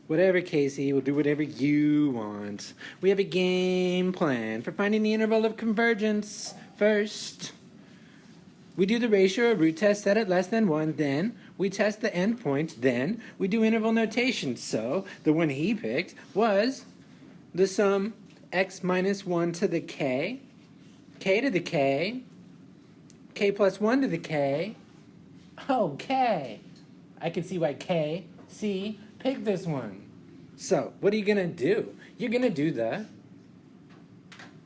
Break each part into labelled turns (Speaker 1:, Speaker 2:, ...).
Speaker 1: Whatever, Casey, we'll do whatever you want. We have a game plan for finding the interval of convergence. First, we do the ratio or root test set at less than 1, then we test the endpoint, then we do interval notation. So the one he picked was the sum x minus 1 to the k, k to the k, k plus 1 to the k. Oh, k. I can see why K, C, picked this one. So, what are you going to do? You're going to do the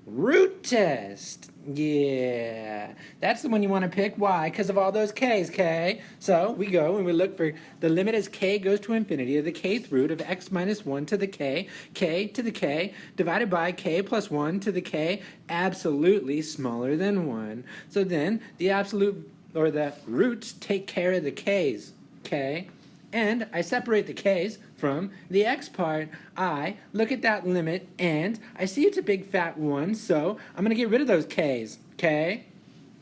Speaker 1: root test. Yeah, that's the one you want to pick. Why? Because of all those K's, K. So, we go and we look for the limit as K goes to infinity of the kth root of x minus 1 to the K, K to the K, divided by K plus 1 to the K, absolutely smaller than 1. So then, the absolute, or the roots take care of the K's. K, and I separate the K's from the X part. I look at that limit and I see it's a big fat 1, so I'm going to get rid of those K's. K?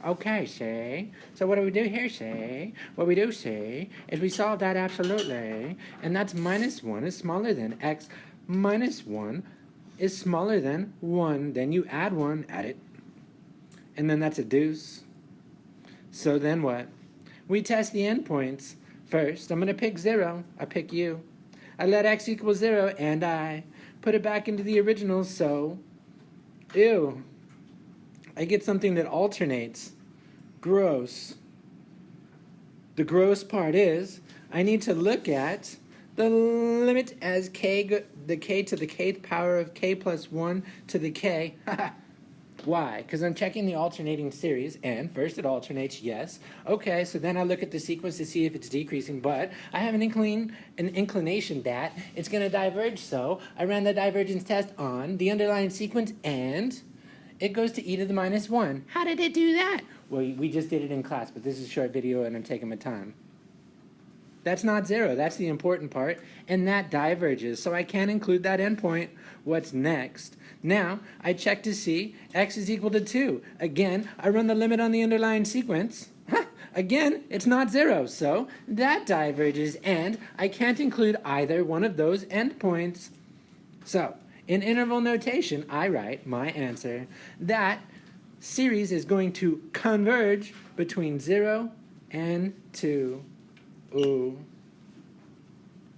Speaker 1: Okay, say. So what do we do here, say? What we do, say, is we solve that absolutely, and that's minus 1 is smaller than X minus 1 is smaller than 1. Then you add 1, add it, and then that's a deuce. So then what? We test the endpoints. First, I'm going to pick 0. I pick you. I let x equal 0, and I put it back into the original, so, ew. I get something that alternates. Gross. The gross part is, I need to look at the limit as the k to the kth power of k plus 1 to the k. Why? Because I'm checking the alternating series, and first it alternates, yes. Okay, so then I look at the sequence to see if it's decreasing, but I have an inclination that it's going to diverge, so I ran the divergence test on the underlying sequence, and it goes to e to the minus 1. How did it do that? Well, we just did it in class, but this is a short video, and I'm taking my time. That's not 0. That's the important part, and that diverges, so I can't include that endpoint. What's next? Now, I check to see x is equal to 2. Again, I run the limit on the underlying sequence. Again, it's not 0, so that diverges, and I can't include either one of those endpoints. So, in interval notation, I write my answer. That series is going to converge between 0 and 2. Ooh.